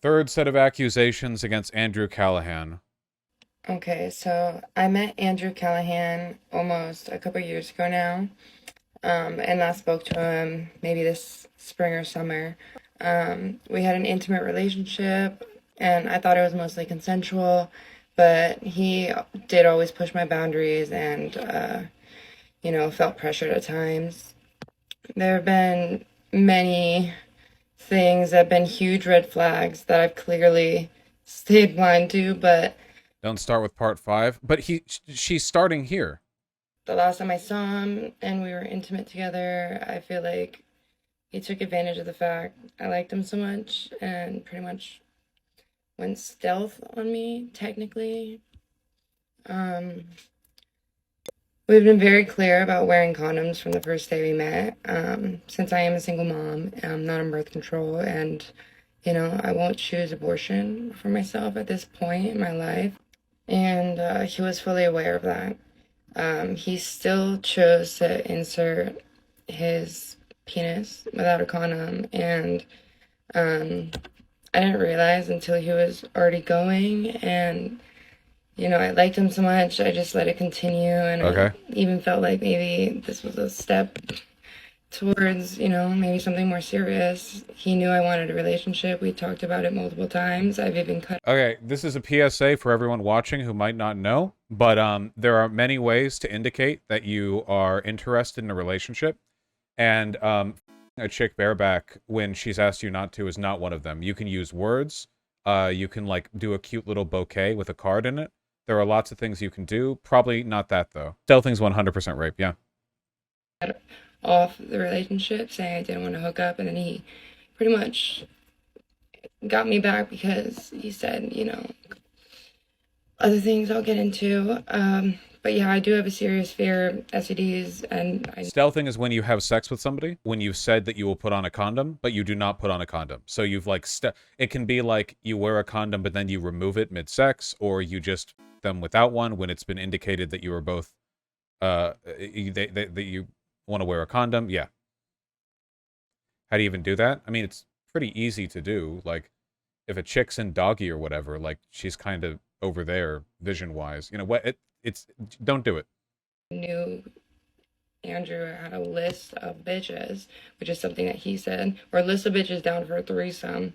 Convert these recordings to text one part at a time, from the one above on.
Third set of accusations against Andrew Callaghan. Okay, so I met Andrew Callahan almost a couple years ago now, and last spoke to him maybe this spring or summer. We had an intimate relationship, and I thought it was mostly consensual, but he did always push my boundaries and, felt pressured at times. There have been many things that have been huge red flags that I've clearly stayed blind to, but Don't start with part five, but she's starting here. the last time I saw him and we were intimate together, I feel like he took advantage of the fact I liked him so much and pretty much went stealth on me, technically. Um, we've been very clear about wearing condoms from the first day we met. Since I am a single mom, I'm not on birth control, and I won't choose abortion for myself at this point in my life. And he was fully aware of that. He still chose to insert his penis without a condom, and I didn't realize until he was already going, and I liked him so much, I just let it continue, and I Okay. even felt like maybe this was a step towards, maybe something more serious. He knew I wanted a relationship. We talked about it multiple times. I've even cut. Okay, this is a PSA for everyone watching who might not know, but there are many ways to indicate that you are interested in a relationship, and a chick bareback when she's asked you not to is not one of them. You can use words. You can like do a cute little bouquet with a card in it. There are lots of things you can do. Probably not that though. Stealthing's 100% rape. Yeah. Off the relationship, saying I didn't want to hook up, and then he pretty much got me back because he said, other things I'll get into. But yeah, I do have a serious fear of STDs, and I Stealthing is when you have sex with somebody, when you've said that you will put on a condom, but you do not put on a condom. So you've like, it can be like you wear a condom, but then you remove it mid-sex, or you just them without one when it's been indicated that you are both, that you want to wear a condom. Yeah. How do you even do that? I mean, it's pretty easy to do. Like, if a chick's in doggy or whatever, like she's kind of over there vision-wise. You know what? It's don't do it. knew Andrew had a list of bitches, which is something that he said, or a list of bitches down for a threesome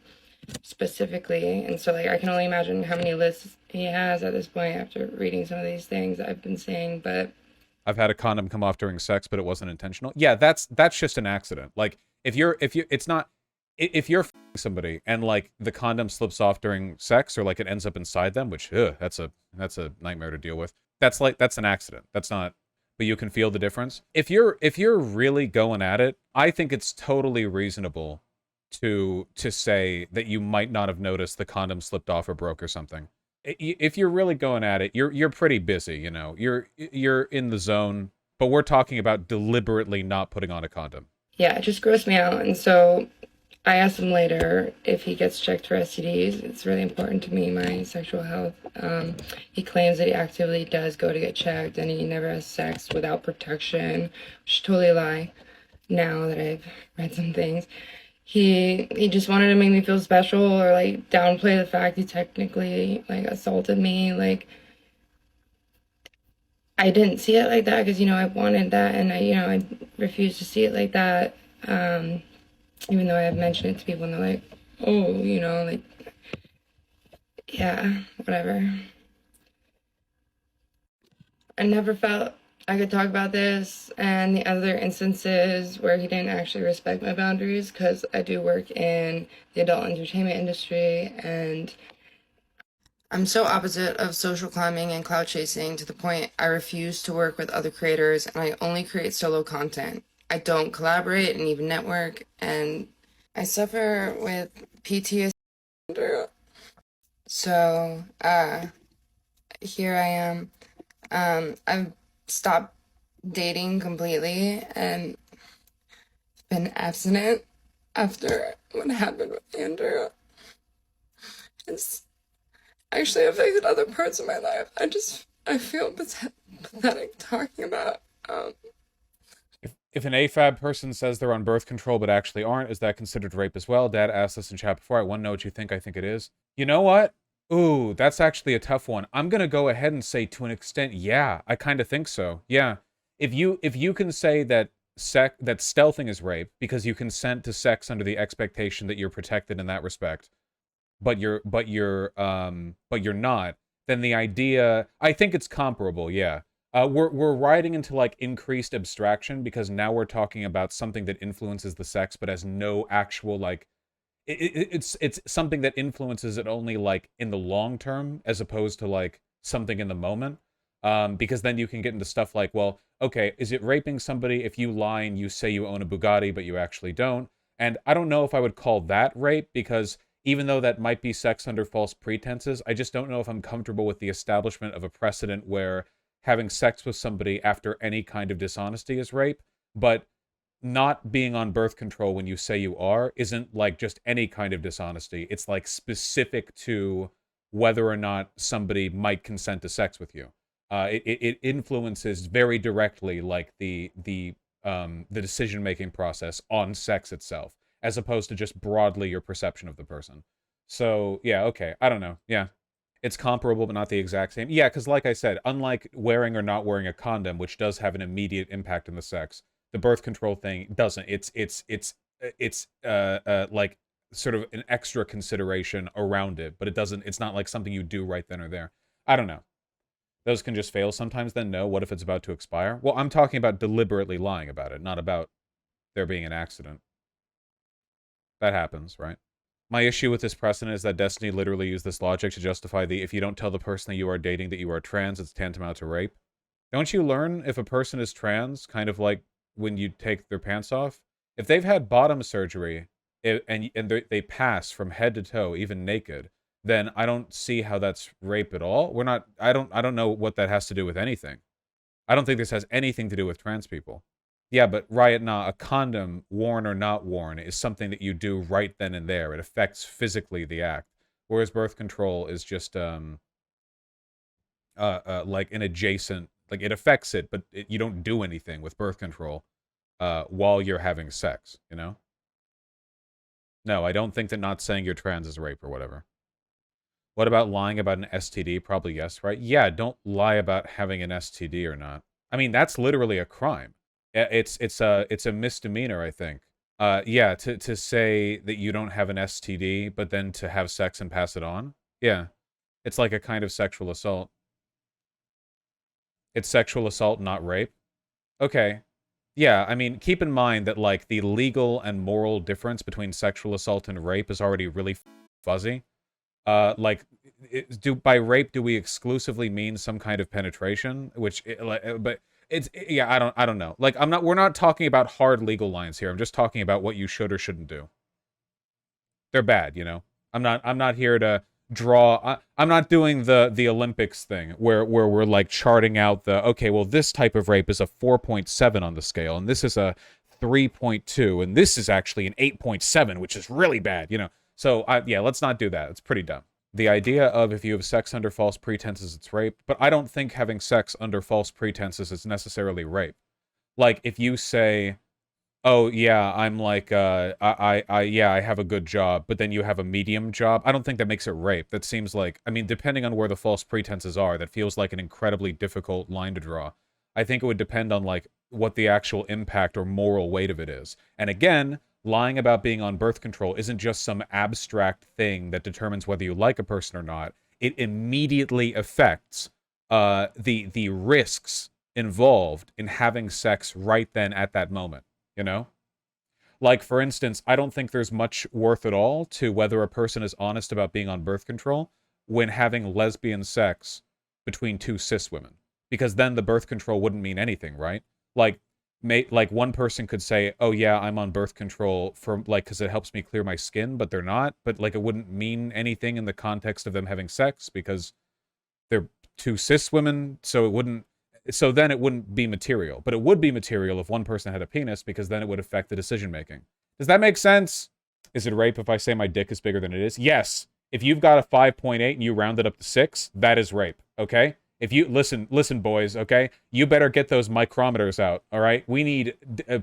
specifically. And so, like, I can only imagine how many lists he has at this point after reading some of these things I've been saying. But I've had a condom come off during sex, but it wasn't intentional. Yeah, that's just an accident. Like if you it's not if you're somebody and like the condom slips off during sex or like it ends up inside them, which that's a nightmare to deal with. That's an accident. That's not but you can feel the difference. If you're really going at it, I think it's totally reasonable to say that you might not have noticed the condom slipped off or broke or something. If you're really going at it, you're pretty busy, you know. You're in the zone, but we're talking about deliberately not putting on a condom. yeah, it just grossed me out. And so I asked him later if he gets checked for STDs. It's really important to me, my sexual health. He claims that he actively does go to get checked and he never has sex without protection, which is totally a lie now that I've read some things. He just wanted to make me feel special or like downplay the fact he technically like assaulted me. Like I didn't see it like that because I wanted that, and I refused to see it like that. Even though I have mentioned it to people and they're like, oh, like, yeah, whatever. I never felt I could talk about this and the other instances where he didn't actually respect my boundaries because I do work in the adult entertainment industry, and I'm so opposite of social climbing and cloud chasing to the point I refuse to work with other creators and I only create solo content. I don't collaborate and even network, and I suffer with PTSD. So, here I am. I've stopped dating completely and been abstinent after what happened with Andrew. It's actually affected other parts of my life. I feel pathetic talking about. If an AFAB person says they're on birth control but actually aren't, is that considered rape as well? Dad asked this in chat before. I want to know what you think. I think it is. You know what? Ooh, that's actually a tough one. I'm gonna go ahead and say to an extent, yeah, I kind of think so. Yeah. If you can say that that stealthing is rape because you consent to sex under the expectation that you're protected in that respect, but you're not, then the idea, I think it's comparable, yeah. We're riding into like increased abstraction because now we're talking about something that influences the sex but has no actual like it's something that influences it only like in the long term as opposed to like something in the moment. Because then you can get into stuff like, well, okay, is it raping somebody if you lie and you say you own a Bugatti but you actually don't? And I don't know if I would call that rape because even though that might be sex under false pretenses, I just don't know if I'm comfortable with the establishment of a precedent where having sex with somebody after any kind of dishonesty is rape. But not being on birth control when you say you are isn't like just any kind of dishonesty. It's like specific to whether or not somebody might consent to sex with you. It influences very directly like the decision making process on sex itself, as opposed to just broadly your perception of the person. So yeah, okay, I don't know. Yeah, it's comparable but not the exact same. Yeah, because like I said, unlike wearing or not wearing a condom, which does have an immediate impact on the sex, the birth control thing doesn't. It's like sort of an extra consideration around it, but it doesn't. It's not like something you do right then or there. I don't know. Those can just fail sometimes. Then no. What if it's about to expire? Well, I'm talking about deliberately lying about it, not about there being an accident. That happens, right? My issue with this precedent is that Destiny literally used this logic to justify the if you don't tell the person that you are dating that you are trans, it's tantamount to rape. Don't you learn if a person is trans, kind of like when you take their pants off? If they've had bottom surgery and they pass from head to toe, even naked, then I don't see how that's rape at all. We're not. I don't know what that has to do with anything. I don't think this has anything to do with trans people. Yeah, but Riot, nah, a condom, worn or not worn, is something that you do right then and there. It affects physically the act. Whereas birth control is just like an adjacent, like it affects it, but you don't do anything with birth control while you're having sex, you know? No, I don't think that not saying you're trans is rape or whatever. What about lying about an STD? Probably yes, right? Yeah, don't lie about having an STD or not. I mean, that's literally a crime. It's a misdemeanor, I think. Yeah, to say that you don't have an STD, but then to have sex and pass it on. Yeah, it's like a kind of sexual assault. It's sexual assault, not rape. Okay. Yeah, I mean, keep in mind that like the legal and moral difference between sexual assault and rape is already really fuzzy. Like, by rape do we exclusively mean some kind of penetration? But yeah, I don't know. Like, we're not talking about hard legal lines here. I'm just talking about what you should or shouldn't do. They're bad, you know. I'm not here to draw. I'm not doing the Olympics thing where we're like charting out the okay, well this type of rape is a 4.7 on the scale, and this is a 3.2, and this is actually an 8.7, which is really bad, you know. So yeah, let's not do that. It's pretty dumb. The idea of if you have sex under false pretenses, it's rape, but I don't think having sex under false pretenses is necessarily rape. Like if you say, oh yeah, I'm like yeah, I have a good job, but then you have a medium job. I don't think that makes it rape. That seems like, I mean, depending on where the false pretenses are, that feels like an incredibly difficult line to draw. I think it would depend on like what the actual impact or moral weight of it is. And again, lying about being on birth control isn't just some abstract thing that determines whether you like a person or not. It immediately affects the risks involved in having sex right then at that moment. You know? Like, for instance, I don't think there's much worth at all to whether a person is honest about being on birth control when having lesbian sex between two cis women. Because then the birth control wouldn't mean anything, right? Like, like one person could say, oh yeah, I'm on birth control for, like, because it helps me clear my skin, but they're not. But, like, it wouldn't mean anything in the context of them having sex because they're two cis women, so then it wouldn't be material. But it would be material if one person had a penis, because then it would affect the decision making. Does that make sense? Is it rape if I say my dick is bigger than it is? Yes. If you've got a 5.8 and you round it up to 6, that is rape, okay? If you listen, boys, okay? You better get those micrometers out, all right? We need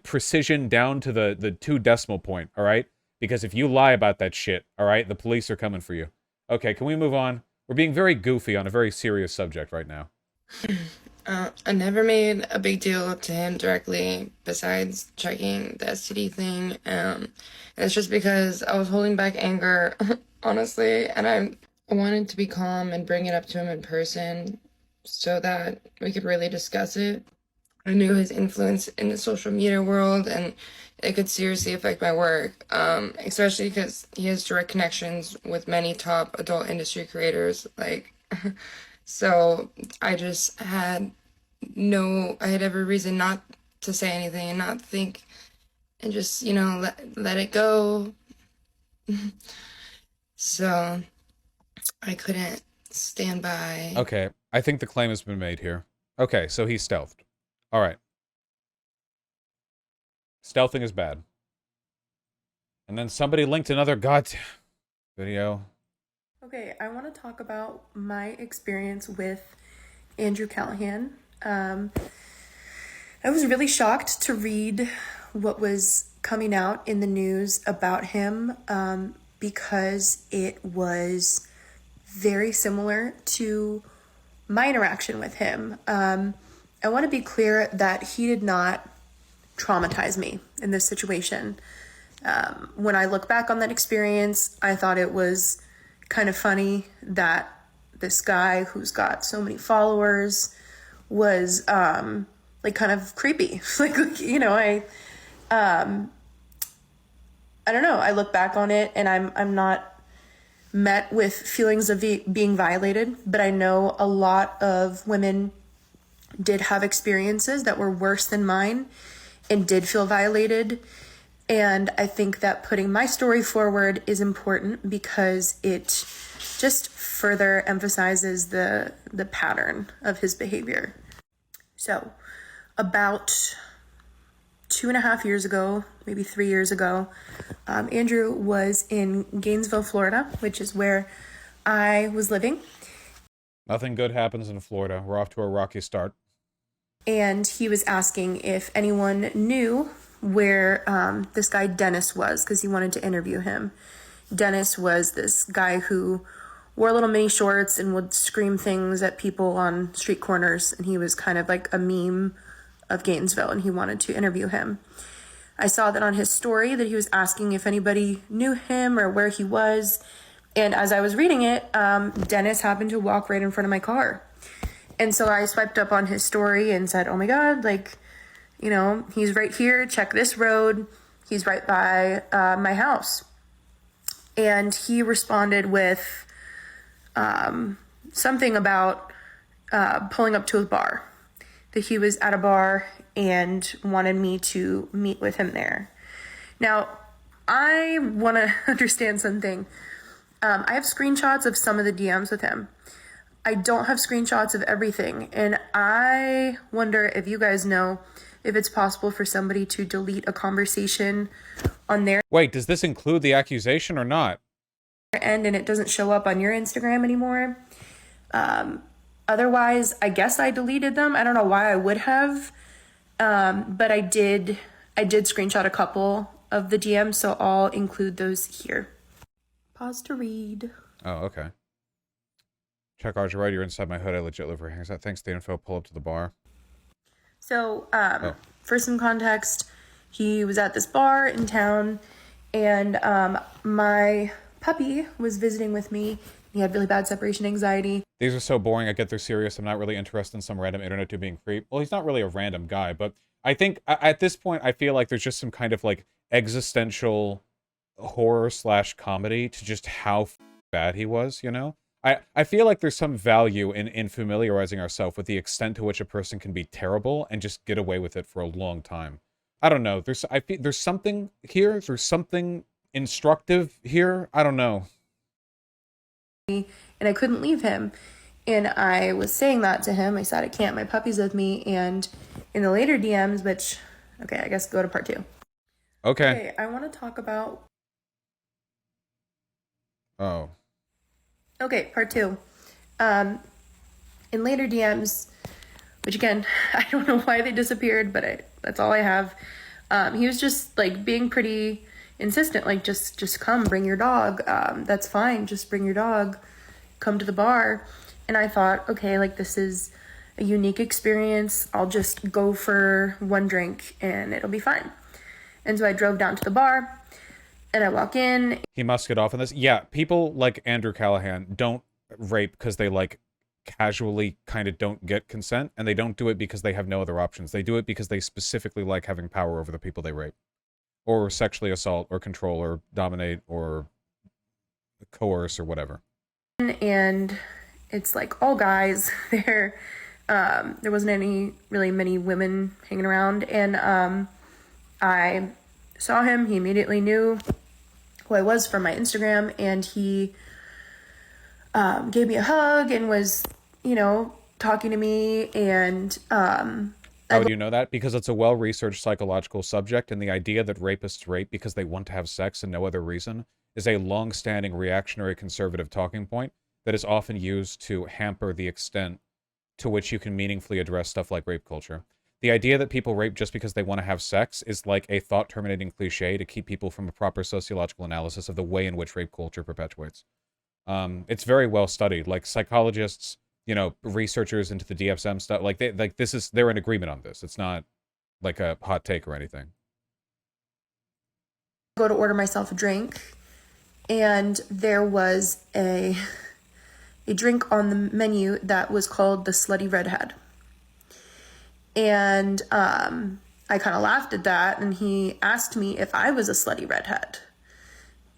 precision down to the 2 decimal point, all right? Because if you lie about that shit, all right, the police are coming for you. Okay, can we move on? We're being very goofy on a very serious subject right now. I never made a big deal to him directly, besides checking the STD thing. And it's just because I was holding back anger, honestly, and I wanted to be calm and bring it up to him in person so that we could really discuss it. I knew his influence in the social media world, and it could seriously affect my work, especially because he has direct connections with many top adult industry creators. Like, so I just had I had every reason not to say anything and not think and just, let it go. So I couldn't stand by. Okay, I think the claim has been made here. Okay, so he's stealthed. All right. Stealthing is bad. And then somebody linked another video. Okay, I want to talk about my experience with Andrew Callaghan. I was really shocked to read what was coming out in the news about him because it was very similar to my interaction with him. I want to be clear that he did not traumatize me in this situation. When I look back on that experience, I thought it was kind of funny that this guy who's got so many followers was like kind of creepy. I don't know. I look back on it and I'm not met with feelings of being violated, but I know a lot of women did have experiences that were worse than mine and did feel violated. And I think that putting my story forward is important because it just further emphasizes the pattern of his behavior. So about 2.5 years ago, maybe 3 years ago, Andrew was in Gainesville, Florida, which is where I was living. Nothing good happens in Florida. We're off to a rocky start. And he was asking if anyone knew where this guy Dennis was, because he wanted to interview him. Dennis was this guy who wore little mini shorts and would scream things at people on street corners, and he was kind of like a meme of Gainesville, and he wanted to interview him. I saw that on his story that he was asking if anybody knew him or where he was, and as I was reading it, Dennis happened to walk right in front of my car. And so I swiped up on his story and said, oh my God, he's right here, check this road, he's right by my house. And he responded with something about pulling up to a bar, that he was at a bar and wanted me to meet with him there. Now, I want to understand something. I have screenshots of some of the DMs with him. I don't have screenshots of everything, and I wonder if you guys know if it's possible for somebody to delete a conversation on their Wait, does this include the accusation or not? end and it doesn't show up on your Instagram anymore. Otherwise, I guess I deleted them. I don't know why I would have, but I did screenshot a couple of the DMs, so I'll include those here. Pause to read. Oh, okay. Check Archer, right? You're inside my hood. I legit live right here. Thanks, the info. Pull up to the bar. So, for some context, he was at this bar in town, and my puppy was visiting with me. He had really bad separation anxiety. These are so boring. I get they're serious. I'm not really interested in some random internet dude being creep. Well, he's not really a random guy, but I think at this point, I feel like there's just some kind of like existential horror / comedy to just how bad he was, you know? I feel like there's some value in familiarizing ourselves with the extent to which a person can be terrible and just get away with it for a long time. I don't know. I feel there's something here. There's something instructive here. I don't know. And I couldn't leave him. And I was saying that to him. I said, I can't. My puppy's with me. And in the later DMs, which, okay, I guess go to part 2. Okay, I want to talk about... Oh. Okay, part 2. In later DMs, which again, I don't know why they disappeared, but that's all I have. He was just like being pretty insistent, like just come, bring your dog. That's fine, just bring your dog, come to the bar. And I thought, okay, like this is a unique experience. I'll just go for one drink and it'll be fine. And so I drove down to the bar and I walk in. He must get off on this. Yeah, people like Andrew Callaghan don't rape because they like casually kind of don't get consent, and they don't do it because they have no other options. They do it because they specifically like having power over the people they rape, or sexually assault, or control, or dominate, or coerce, or whatever. And it's like all guys there. There wasn't many women hanging around, and I saw him. He immediately knew who I was from my Instagram, and he gave me a hug and was, talking to me. And how do you know that? Because it's a well-researched psychological subject, and the idea that rapists rape because they want to have sex and no other reason is a long-standing reactionary conservative talking point that is often used to hamper the extent to which you can meaningfully address stuff like rape culture. The idea that people rape just because they want to have sex is like a thought-terminating cliche to keep people from a proper sociological analysis of the way in which rape culture perpetuates. It's very well studied. Like psychologists, researchers into the DSM stuff, they're in agreement on this. It's not like a hot take or anything. Go to order myself a drink, and there was a drink on the menu that was called the Slutty Redhead. And I kind of laughed at that, and he asked me if I was a slutty redhead.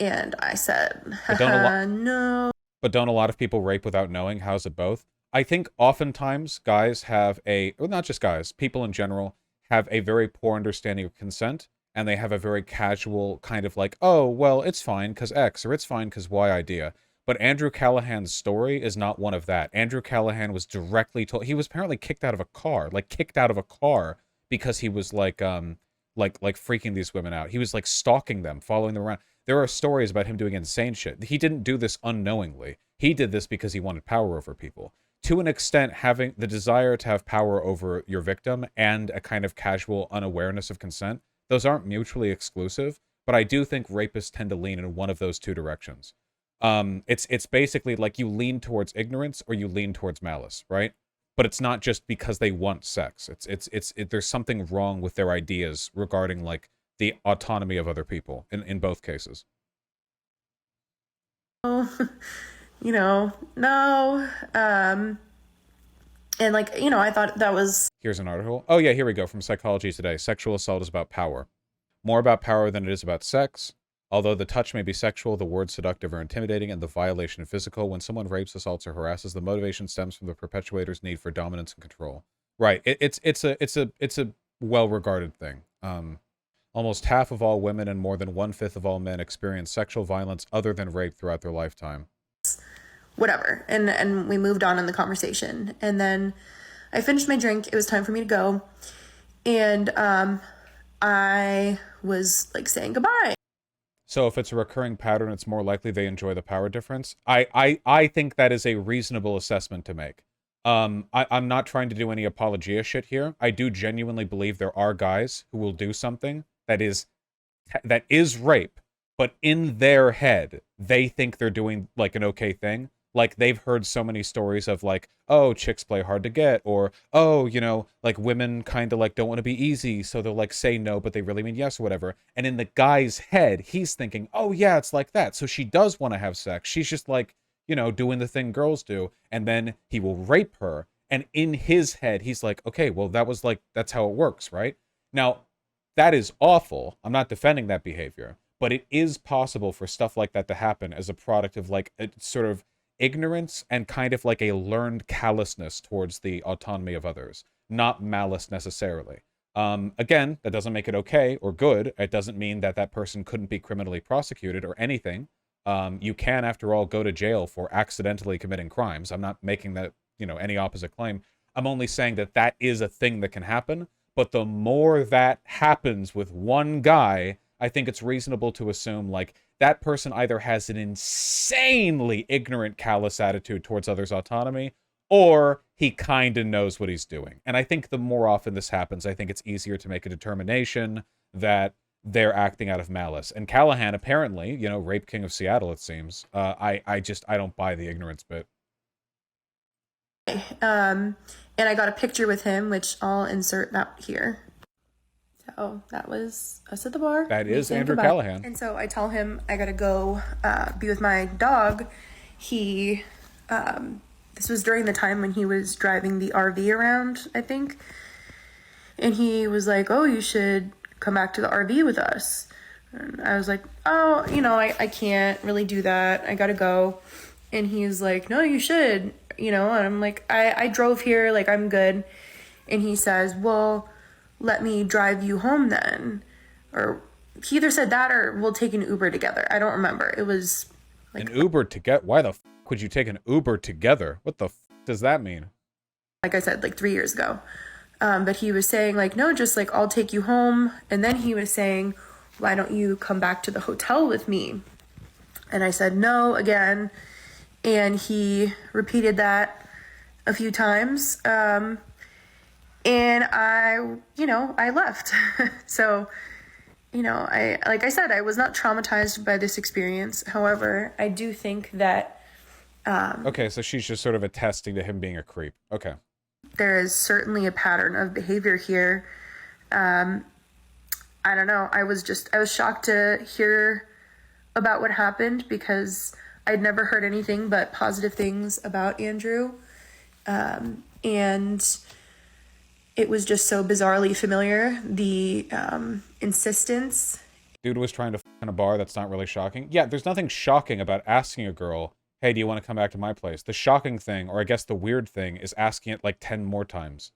And I said, no. But don't a lot of people rape without knowing? How's it both? I think oftentimes guys have well, not just guys, people in general have a very poor understanding of consent, and they have a very casual kind of like, oh, well, it's fine because X, or it's fine because Y idea. But Andrew Callaghan's story is not one of that. Andrew Callaghan was directly told, he was apparently kicked out of a car, because he was like freaking these women out. He was like stalking them, following them around. There are stories about him doing insane shit. He didn't do this unknowingly. He did this because he wanted power over people. To an extent, having the desire to have power over your victim and a kind of casual unawareness of consent, those aren't mutually exclusive, but I do think rapists tend to lean in one of those two directions. It's basically like you lean towards ignorance or you lean towards malice, right? But it's not just because they want sex. There's something wrong with their ideas regarding like the autonomy of other people in both cases. No. And like, I thought that was... Here's an article. Oh yeah, here we go, from Psychology Today. Sexual assault is about power. More about power than it is about sex. Although the touch may be sexual, the words seductive or intimidating, and the violation physical. When someone rapes, assaults, or harasses, the motivation stems from the perpetuator's need for dominance and control. Right. It's a well-regarded thing. Almost half of all women and more than 1/5 of all men experience sexual violence other than rape throughout their lifetime. Whatever. And we moved on in the conversation. And then I finished my drink. It was time for me to go. And I was like saying goodbye. So if it's a recurring pattern, it's more likely they enjoy the power difference. I think that is a reasonable assessment to make. I'm not trying to do any apologia shit here. I do genuinely believe there are guys who will do something that is rape, but in their head, they think they're doing like an okay thing. Like they've heard so many stories of like, oh, chicks play hard to get, or oh, like women kind of like don't want to be easy, so they'll like say no, but they really mean yes or whatever. And in the guy's head, he's thinking, oh yeah, it's like that. So she does want to have sex. She's just like, doing the thing girls do. And then he will rape her. And in his head, he's like, okay, well, that's how it works, right? Now, that is awful. I'm not defending that behavior, but it is possible for stuff like that to happen as a product of like a sort of ignorance and kind of like a learned callousness towards the autonomy of others, not malice necessarily. Again, that doesn't make it okay or good. It doesn't mean that that person couldn't be criminally prosecuted or anything. You can, after all, go to jail for accidentally committing crimes. I'm not making that, any opposite claim. I'm only saying that that is a thing that can happen. But the more that happens with one guy, I think it's reasonable to assume like that person either has an insanely ignorant, callous attitude towards others' autonomy, or he kind of knows what he's doing. And I think the more often this happens, I think it's easier to make a determination that they're acting out of malice. And Callaghan, apparently, you know, rape king of Seattle, it seems. I don't buy the ignorance bit. And I got a picture with him, which I'll insert that here. So that was us at the bar. That is Andrew Callaghan. And so I tell him I gotta go be with my dog. He, this was during the time when he was driving the RV around, I think. And he was like, oh, you should come back to the RV with us. And I was like, oh, you know, I can't really do that. I gotta go. And he's like, no, you should, you know. And I'm like, I drove here, like, I'm good. And he says, well, let me drive you home then. Or he either said that or we'll take an Uber together. I don't remember. It was like an Uber together. Why the f would you take an Uber together? What the f does that mean? Like I said, like 3 years ago. But he was saying like, no, just like, I'll take you home. And then he was saying, why don't you come back to the hotel with me? And I said no again. And he repeated that a few times. And I, you know, I left. So, you know, like I said, I was not traumatized by this experience. However, I do think that... okay, so she's just sort of attesting to him being a creep. Okay. There is certainly a pattern of behavior here. I don't know. I was shocked to hear about what happened because I'd never heard anything but positive things about Andrew. And it was just so bizarrely familiar. The insistence. Dude was trying to f in a bar. That's not really shocking. Yeah, there's nothing shocking about asking a girl, hey, do you want to come back to my place? The shocking thing, or I guess the weird thing, is asking it like 10 more times.